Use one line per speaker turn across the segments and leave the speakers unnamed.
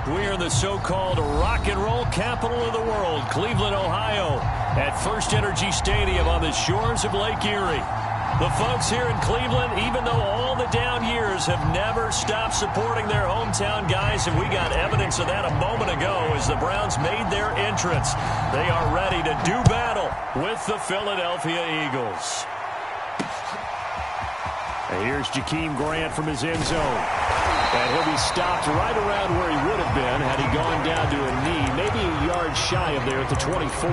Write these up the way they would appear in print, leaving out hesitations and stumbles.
We're in the so-called rock and roll capital of the world, Cleveland, Ohio, at First Energy Stadium on the shores of Lake Erie. The folks here in Cleveland, even though all the down years, have never stopped supporting their hometown guys, and we got evidence of that a moment ago as the Browns made their entrance. They are ready to do battle with the Philadelphia Eagles. And here's Jakeem Grant from his end zone. And he'll be stopped right around where he would have been had he gone down to a knee, maybe a yard shy of there at the 24.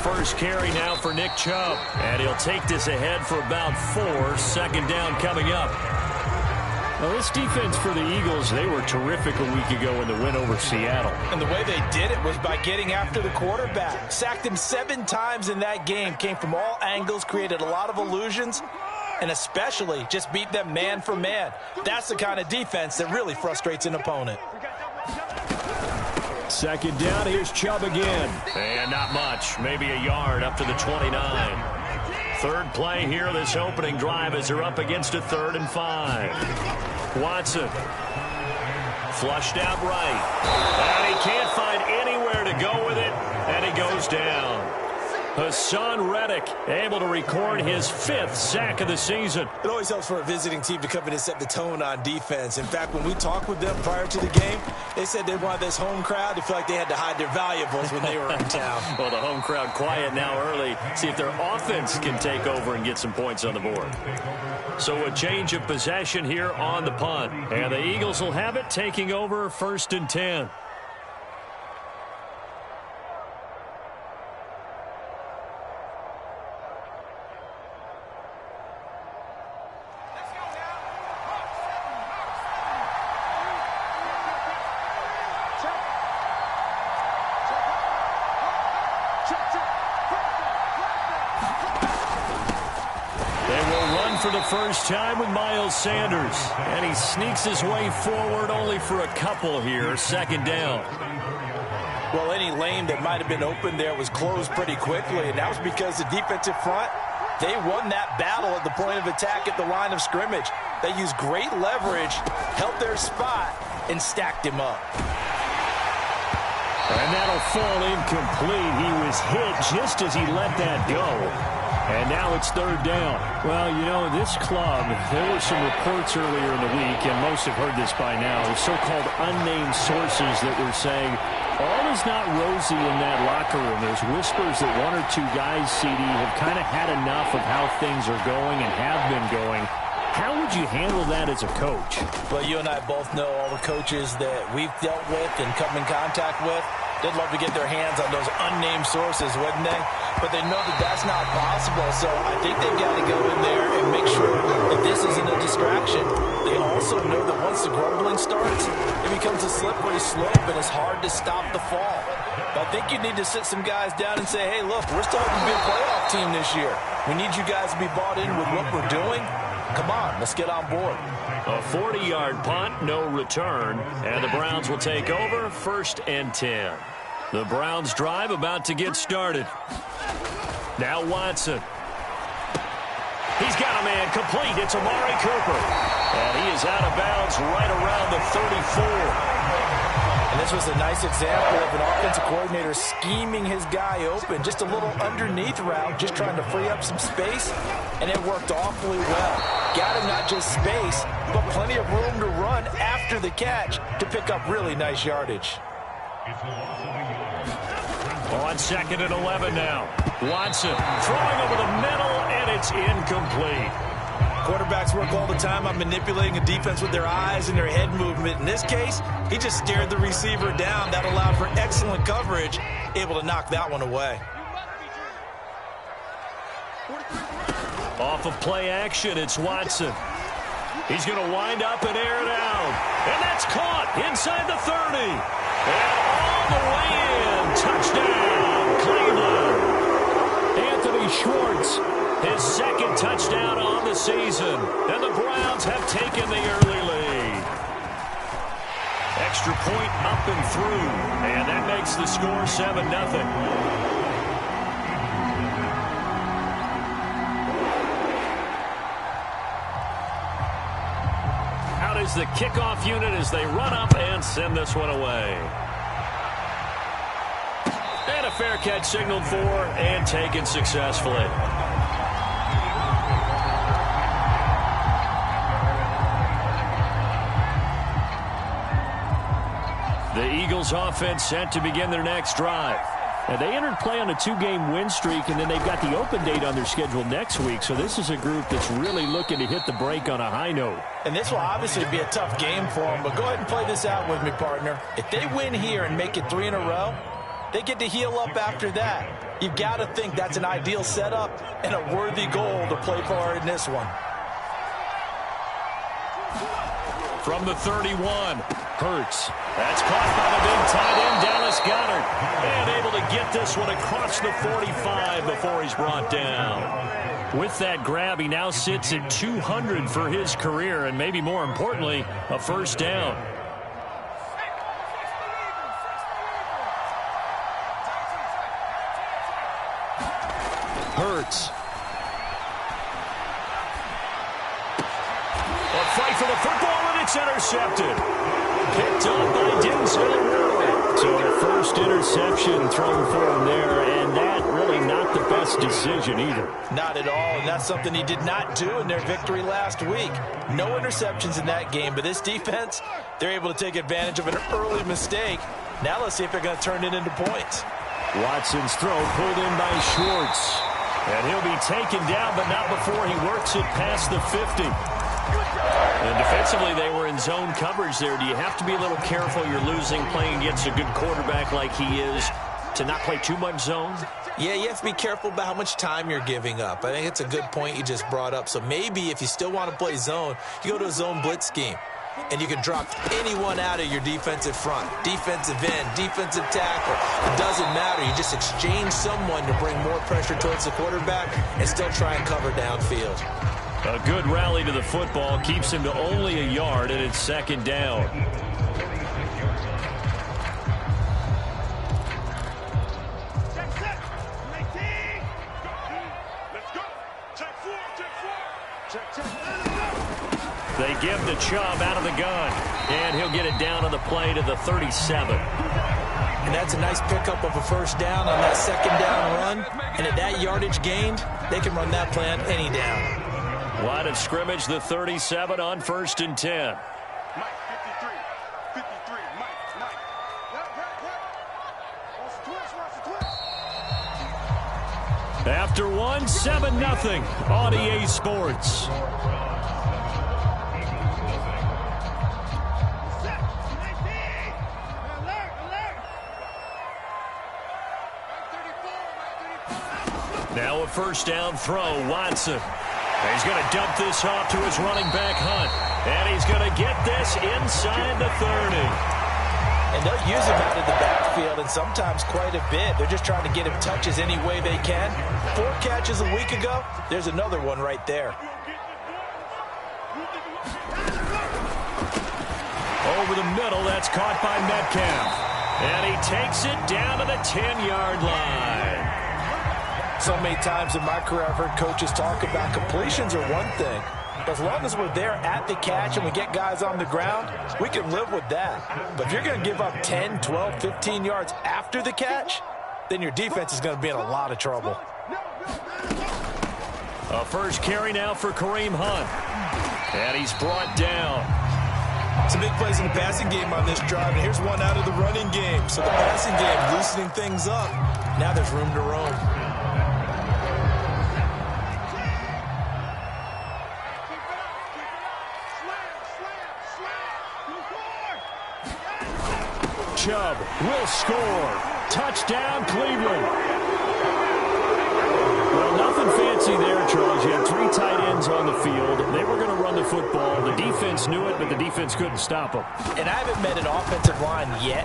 First carry now for Nick Chubb. And he'll take this ahead for about 4. Second down coming up. Well, this defense for the Eagles, they were terrific a week ago in the win over Seattle.
And the way they did it was by getting after the quarterback. Sacked him 7 times in that game. Came from all angles, created a lot of illusions, and especially just beat them man for man. That's the kind of defense that really frustrates an opponent.
Second down, here's Chubb again. And not much, maybe a yard up to the 29. Third play here, this opening drive as they're up against a 3rd and 5. Watson. Flushed out right. And he can't find anywhere to go with it, and he goes down. Hassan Reddick able to record his 5th sack of the season.
It always helps for a visiting team to come in and set the tone on defense. In fact, when we talked with them prior to the game, they said they wanted this home crowd to feel like they had to hide their valuables when they were in town.
Well, the home crowd quiet now early. See if their offense can take over and get some points on the board. So a change of possession here on the punt. And the Eagles will have it, taking over 1st and 10. For the first time with Miles Sanders. And he sneaks his way forward only for a couple here. Second down.
Well, any lane that might have been open there was closed pretty quickly. And that was because the defensive front, they won that battle at the point of attack at the line of scrimmage. They used great leverage, held their spot, and stacked him up.
And that'll fall incomplete. He was hit just as he let that go. And now it's 3rd down. Well, you know, this club, there were some reports earlier in the week, and most have heard this by now, the so-called unnamed sources that were saying all is not rosy in that locker room. There's whispers that 1 or 2 guys, CD, have kind of had enough of how things are going and have been going. How would you handle that as a coach?
Well, you and I both know all the coaches that we've dealt with and come in contact with. They'd love to get their hands on those unnamed sources, wouldn't they? But they know that that's not possible, so I think they've got to go in there and make sure that this isn't a distraction. They also know that once the grumbling starts, it becomes a slippery slope, and it's hard to stop the fall. But I think you need to sit some guys down and say, hey, look, we're still a big playoff team this year. We need you guys to be bought in with what we're doing. Come on, let's get on board.
A 40-yard punt, no return, and the Browns will take over 1st and 10. The Browns drive about to get started. Now Watson. He's got a man complete. It's Amari Cooper. And he is out of bounds right around the 34.
And this was a nice example of an offensive coordinator scheming his guy open. Just a little underneath route, just trying to free up some space, and it worked awfully well. Got him not just space, but plenty of room to run after the catch to pick up really nice yardage.
On 2nd and 11 now. Watson throwing over the middle, and it's incomplete.
Quarterbacks work all the time on manipulating a defense with their eyes and their head movement. In this case, he just stared the receiver down. That allowed for excellent coverage, able to knock that one away.
Off of play action, it's Watson. He's going to wind up and air it out. And that's caught inside the 30. And all the way in. Touchdown, Cleveland. Anthony Schwartz, his 2nd touchdown up and through. And that makes the score 7-0. Out is the kickoff unit as they run up and send this one away. And a fair catch signaled for and taken successfully. The Eagles offense set to begin their next drive. Now, they entered play on a 2-game win streak, and then they've got the open date on their schedule next week. So this is a group that's really looking to hit the break on a high note.
And this will obviously be a tough game for them, but go ahead and play this out with me, partner. If they win here and make it 3 in a row, they get to heal up after that. You've got to think that's an ideal setup and a worthy goal to play for in this one.
From the 31, Hurts. That's caught by the big tight end, Dallas Goedert. And able to get this one across the 45 before he's brought down. With that grab, he now sits at 200 for his career, and maybe more importantly, a first down. Hurts. A fight for the football, and it's intercepted. Picked up by Denzel Ward. So the first interception thrown for him there, and that really not the best decision either.
Not at all, and that's something he did not do in their victory last week. No interceptions in that game, but this defense, they're able to take advantage of an early mistake. Now let's see if they're going to turn it into points.
Watson's throw pulled in by Schwartz. And he'll be taken down, but not before he works it past the 50. And defensively, they were in zone coverage there. Do you have to be a little careful? You're losing playing against a good quarterback like he is to not play too much zone?
Yeah, you have to be careful about how much time you're giving up. I think it's a good point you just brought up. So maybe if you still want to play zone, you go to a zone blitz scheme. And you can drop anyone out of your defensive front. Defensive end, defensive tackle. It doesn't matter. You just exchange someone to bring more pressure towards the quarterback and still try and cover downfield.
A good rally to the football keeps him to only a yard, and it's second down. They give the Chubb out of the gun, and he'll get it down on the play to the 37.
And that's a nice pickup of a first down on that second down run. And at that yardage gained, they can run that play on any down.
Line of scrimmage, the 37 on 1st and 10. After one, 7-0 on EA Sports. Now a first down throw, Watson. He's going to dump this off to his running back, Hunt. And he's going to get this inside the 30.
And they'll use him out of the backfield, and sometimes quite a bit. They're just trying to get him touches any way they can. 4 catches a week ago. There's another one right there.
Over the middle, that's caught by Metcalf. And he takes it down to the 10-yard line.
So many times in my career, I've heard coaches talk about completions are one thing. But as long as we're there at the catch and we get guys on the ground, we can live with that. But if you're going to give up 10, 12, 15 yards after the catch, then your defense is going to be in a lot of trouble.
A first carry now for Kareem Hunt. And he's brought down.
Some big plays in the passing game on this drive, and here's one out of the running game. So the passing game loosening things up. Now there's room to roam.
Chubb will score. Touchdown, Cleveland. Well, nothing fancy there, Charles. You had 3 tight ends on the field. They were going to run the football. The defense knew it, but the defense couldn't stop them.
And I haven't met an offensive line yet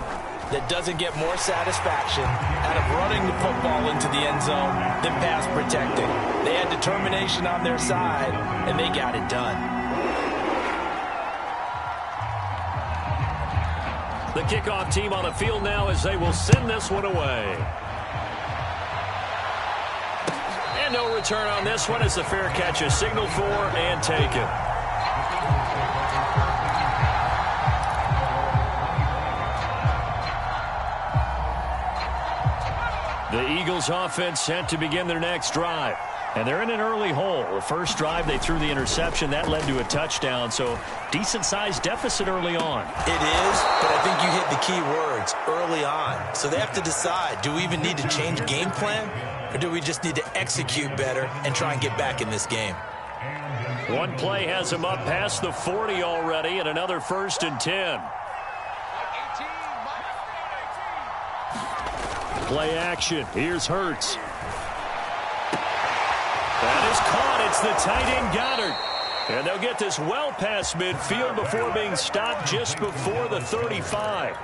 that doesn't get more satisfaction out of running the football into the end zone than pass protecting. They had determination on their side, and they got it done.
The kickoff team on the field now as they will send this one away. And no return on this one as the fair catch is signaled for and taken. The Eagles offense set to begin their next drive. And they're in an early hole. The first drive, they threw the interception. That led to a touchdown, so decent-sized deficit early on.
It is, but I think you hit the key words, early on. So they have to decide, do we even need to change game plan, or do we just need to execute better and try and get back in this game?
One play has him up past the 40 already, and another 1st and 10. Play action. Here's Hurts. That is caught. It's the tight end Goddard. And they'll get this well past midfield before being stopped just before the 35.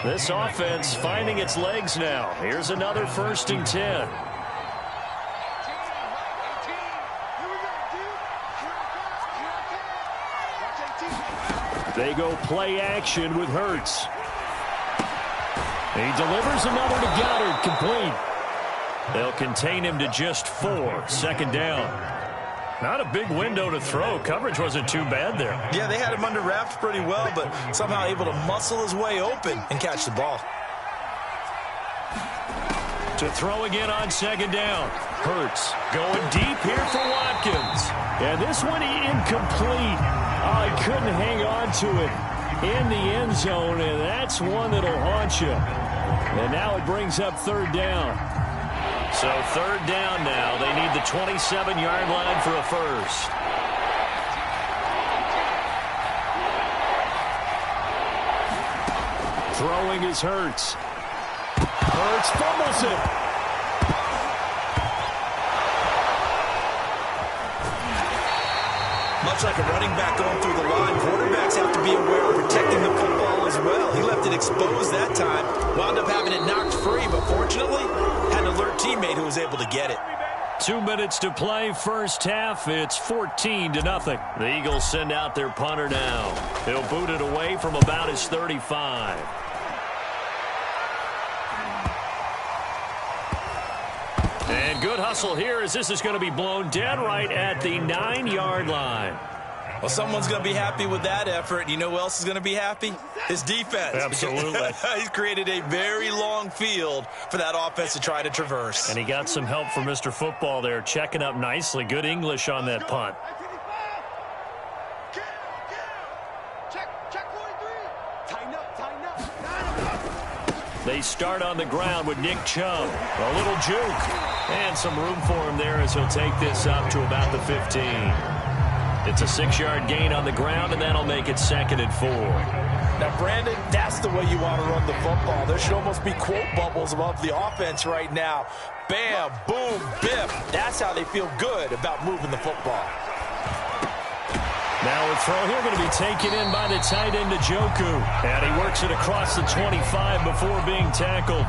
This offense finding its legs now. Here's another 1st and 10. They go play action with Hurts. He delivers another to Goddard, complete. They'll contain him to just 4. 2nd down. Not a big window to throw. Coverage wasn't too bad there.
Yeah, they had him under wraps pretty well, but somehow able to muscle his way open and catch the ball.
To throw again on 2nd down. Hurts going deep here for Watkins. And this one incomplete. Oh, he couldn't hang on to it in the end zone, and that's one that'll haunt you. And now it brings up 3rd down. So 3rd down now. They need the 27-yard line for a first. Throwing is Hurts. Hurts fumbles it.
Much like a running back going through the line, quarterbacks have to be aware of protecting the football as well. He left it exposed that time, wound up having it knocked free, but fortunately, had an alert teammate who was able to get it.
2 minutes to play, first half. It's 14-0. The Eagles send out their punter now. He'll boot it away from about his 35. And good hustle here as this is going to be blown dead right at the 9-yard line.
Well, someone's going to be happy with that effort. You know who else is going to be happy? His defense.
Absolutely.
He's created a very long field for that offense to try to traverse.
And he got some help from Mr. Football there, checking up nicely. Good English on that punt. They start on the ground with Nick Chubb. A little juke. And some room for him there as he'll take this up to about the 15. It's a 6-yard gain on the ground, and that'll make it 2nd and 4.
Now, Brandon, that's the way you want to run the football. There should almost be quote bubbles above the offense right now. Bam, boom, biff. That's how they feel good about moving the football.
Now a throw here going to be taken in by the tight end, Njoku. And he works it across the 25 before being tackled.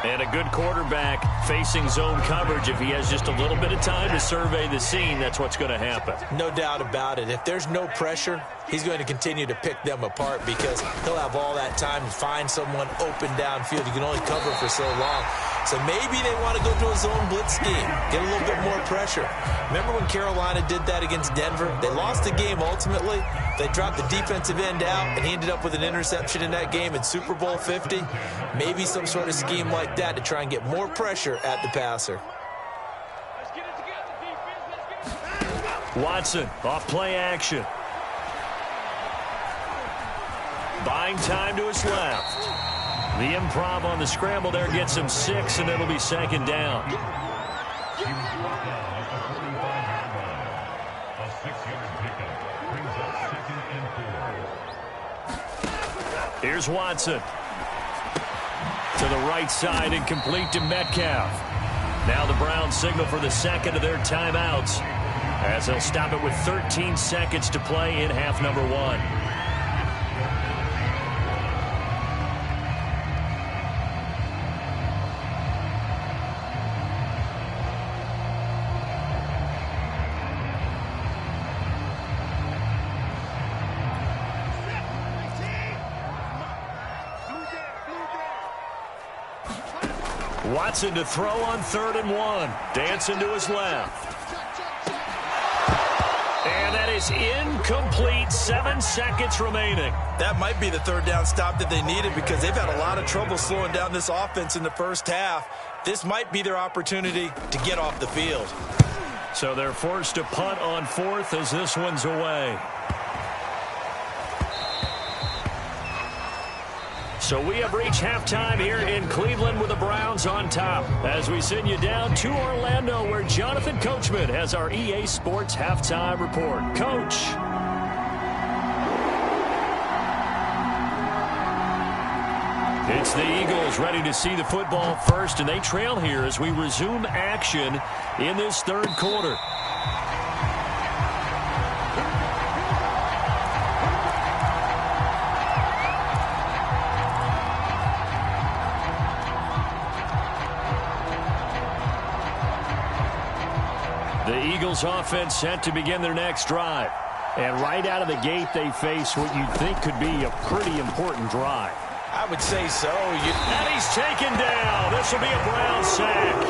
And a good quarterback facing zone coverage. If he has just a little bit of time to survey the scene, that's what's going to happen.
No doubt about it. If there's no pressure, he's going to continue to pick them apart because he'll have all that time to find someone open downfield. You can only cover for so long. So maybe they want to go to a zone blitz scheme, get a little bit more pressure. Remember when Carolina did that against Denver? They lost the game ultimately. They dropped the defensive end out, and he ended up with an interception in that game in Super Bowl 50. Maybe some sort of scheme like that to try and get more pressure at the passer.
Watson off play action. Buying time to his left. The improv on the scramble there gets him 6, and it'll be 2nd down. Here's Watson. To the right side and complete to Metcalf. Now the Browns signal for the 2nd of their timeouts as they'll stop it with 13 seconds to play in half number 1. Watson to throw on 3rd and 1. Dancing to his left. And that is incomplete. 7 seconds remaining.
That might be the 3rd down stop that they needed because they've had a lot of trouble slowing down this offense in the first half. This might be their opportunity to get off the field.
So they're forced to punt on 4th as this one's away. So we have reached halftime here in Cleveland with the Browns on top. As we send you down to Orlando where Jonathan Coachman has our EA Sports Halftime Report. Coach. It's the Eagles ready to see the football first, and they trail here as we resume action in this 3rd quarter. The Eagles offense set to begin their next drive. And right out of the gate, they face what you'd think could be a pretty important drive.
I would say so.
And he's taken down. This will be a Brown sack.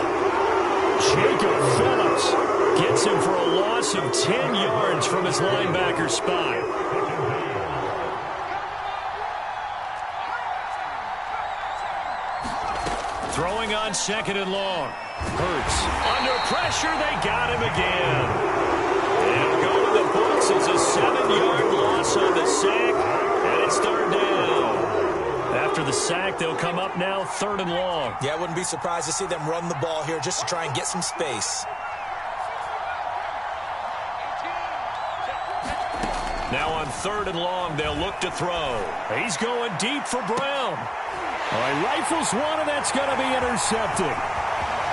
Jacob Phillips gets him for a loss of 10 yards from his linebacker spot. Throwing on 2nd and long. Hurts. Under pressure, they got him again. And go to the books. It's a 7-yard loss on the sack, and it's 3rd down. After the sack, they'll come up now 3rd and long.
Yeah, I wouldn't be surprised to see them run the ball here just to try and get some space.
Now on 3rd and long, they'll look to throw. He's going deep for Brown. All right, rifles one, and that's going to be intercepted.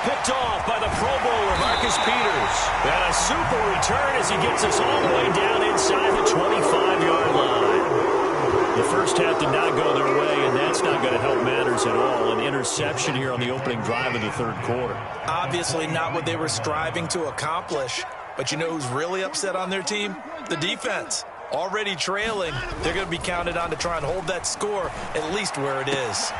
Picked off by the Pro Bowler, Marcus Peters. And a super return as he gets us all the way down inside the 25-yard line. The first half did not go their way, and that's not going to help matters at all. An interception here on the opening drive of the 3rd quarter.
Obviously not what they were striving to accomplish. But you know who's really upset on their team? The defense. Already trailing, they're going to be counted on to try and hold that score at least where it is.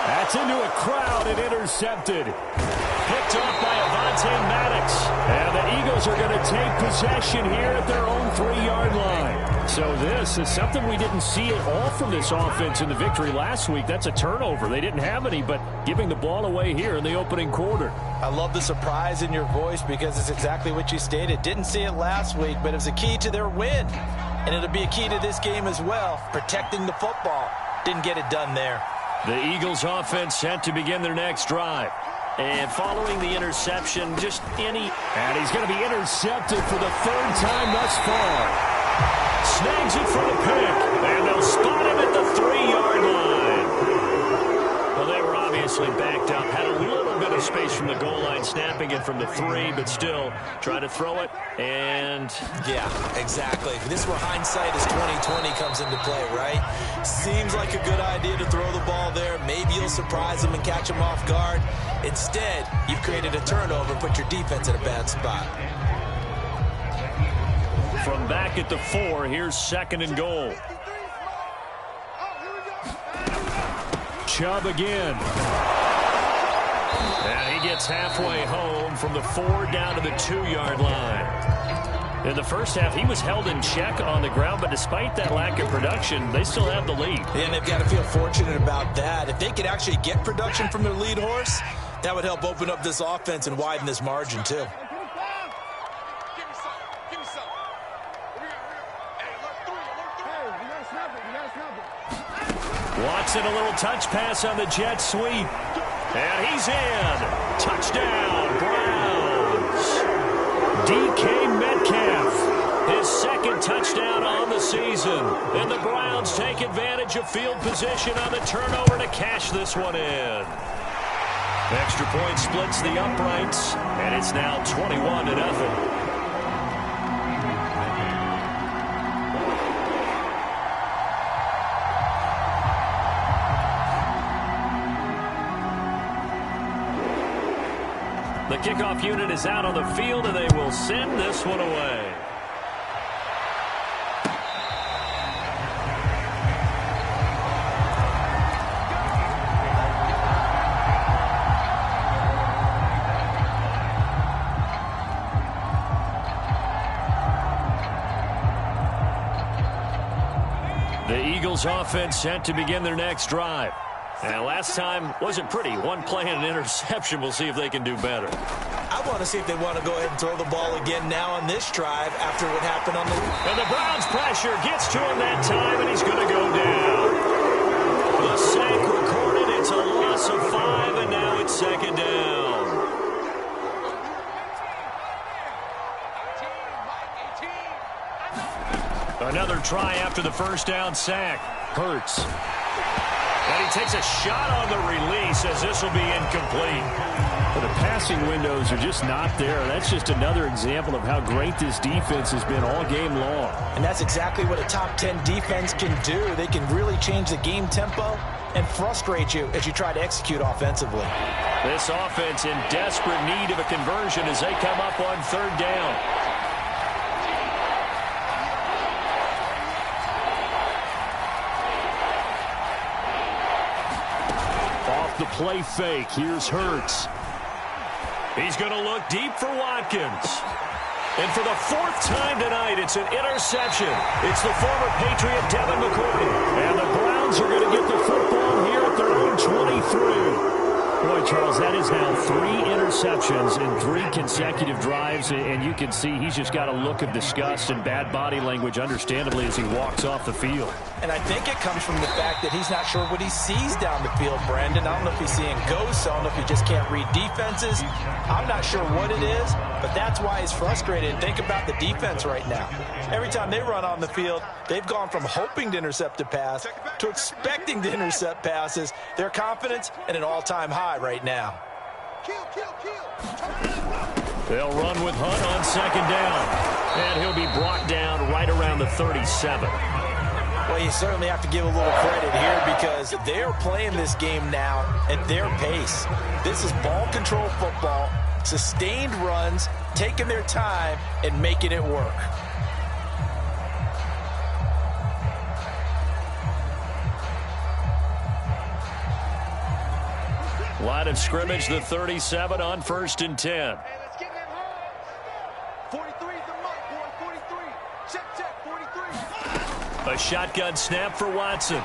That's into a crowd and intercepted. Picked off by Avonte Maddox. And the Eagles are going to take possession here at their own 3-yard line. So this is something we didn't see at all from this offense in the victory last week. That's a turnover. They didn't have any, but giving the ball away here in the opening quarter.
I love the surprise in your voice because it's exactly what you stated. Didn't see it last week, but it was a key to their win. And it'll be a key to this game as well, protecting the football. Didn't get it done there.
The Eagles offense set to begin their next drive. And following the interception, And he's going to be intercepted for the 3rd time thus far. Snags it for the pick. And they'll spot him at the 3-yard line. Well, they were obviously backed up. Had a little bit of space from the goal line, snapping it from the 3, but still trying to throw it. And
yeah, exactly. This is where hindsight is 20/20 comes into play, right? Seems like a good idea to throw the ball there. Maybe you'll surprise them and catch them off guard. Instead, you've created a turnover, put your defense in a bad spot.
From back at the 4, here's 2nd and goal. Chubb again. And he gets halfway home from the 4 down to the 2-yard line. In the first half, he was held in check on the ground, but despite that lack of production, they still have the lead.
And they've got to feel fortunate about that. If they could actually get production from their lead horse, that would help open up this offense and widen this margin, too.
Watson, a little touch pass on the jet sweep. And he's in. Touchdown, Browns. DK Metcalf, his 2nd touchdown on the season. And the Browns take advantage of field position on the turnover to cash this one in. Extra point splits the uprights, and it's now 21-0. The kickoff unit is out on the field, and they will send this one away. Eagles offense set to begin their next drive. And last time wasn't pretty. One play and an interception. We'll see if they can do better.
I want to see if they want to go ahead and throw the ball again now on this drive after what happened on the...
And the Browns pressure gets to him that time, and he's going to go down. The sack recorded. It's a loss of 5, and now it's second down. Another try after the first down sack. Hurts. And he takes a shot on the release as this will be incomplete. Well, the passing windows are just not there. That's just another example of how great this defense has been all game long.
And that's exactly what a top 10 defense can do. They can really change the game tempo and frustrate you as you try to execute offensively.
This offense in desperate need of a conversion as they come up on third down. The play fake. Here's Hurts. He's going to look deep for Watkins. And for the 4th time tonight, it's an interception. It's the former Patriot Devin McCourty. And the Browns are going to get the football here at their own 23. Boy, Charles, that is now 3 interceptions in 3 consecutive drives, and you can see he's just got a look of disgust and bad body language, understandably, as he walks off the field.
And I think it comes from the fact that he's not sure what he sees down the field, Brandon. I don't know if he's seeing ghosts. I don't know if he just can't read defenses. I'm not sure what it is, but that's why he's frustrated. Think about the defense right now. Every time they run on the field, they've gone from hoping to intercept a pass to expecting to intercept passes. Their confidence at an all-time high right now.
They'll run with Hunt on second down. And he'll be brought down right around the 37.
Well, you certainly have to give a little credit here because they're playing this game now at their pace. This is ball control football, sustained runs, taking their time and making it work.
Line of scrimmage, the 37 on 1st and 10.
43 is the mark, boy. 43. Check, 43.
A shotgun snap for Watson.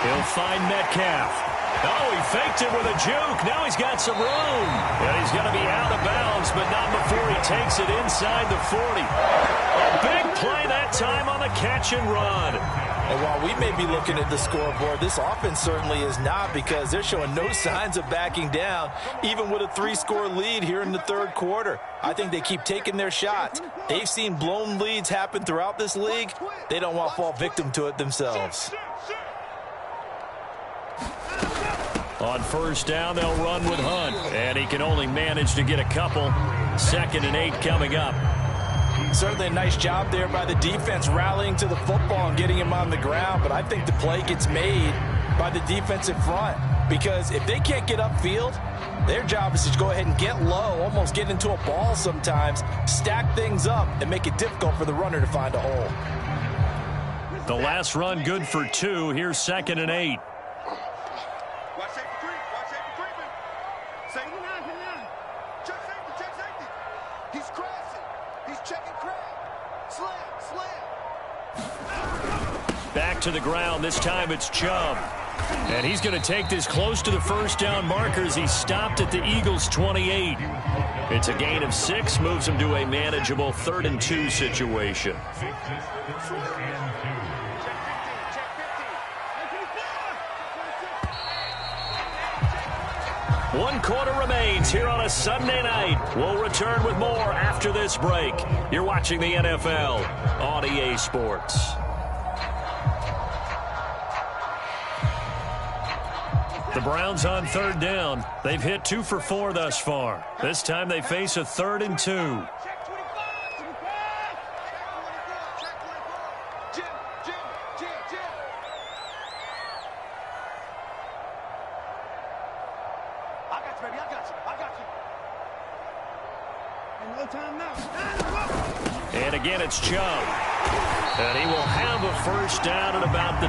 He'll find Metcalf. Oh, he faked it with a juke. Now he's got some room. And he's going to be out of bounds, but not before he takes it inside the 40. A big play that time on the catch and run.
And while we may be looking at the scoreboard, this offense certainly is not because they're showing no signs of backing down, even with a 3-score lead here in the 3rd quarter. I think they keep taking their shots. They've seen blown leads happen throughout this league. They don't want to fall victim to it themselves.
On 1st down, they'll run with Hunt. And he can only manage to get a couple. 2nd and 8 coming up.
Certainly a nice job there by the defense rallying to the football and getting him on the ground, but I think the play gets made by the defensive front because if they can't get upfield, their job is to go ahead and get low, almost get into a ball sometimes, stack things up, and make it difficult for the runner to find a hole.
The last run good for 2. Here's 2nd and 8.
Watch safety creep. Watch safety creeping. Safety 9. Check safety. He's crashing. He's checking crash. Slam.
Back to the ground. This time it's Chubb. And he's going to take this close to the 1st down markers. He stopped at the Eagles' 28. It's a gain of 6. Moves him to a manageable 3rd and 2 situation. 1 quarter remains here on a Sunday night. We'll return with more after this break. You're watching the NFL on EA Sports. The Browns on 3rd down. They've hit 2 for 4 thus far. This time they face a 3rd and 2. And again, it's Chubb. And he will have a 1st down at about the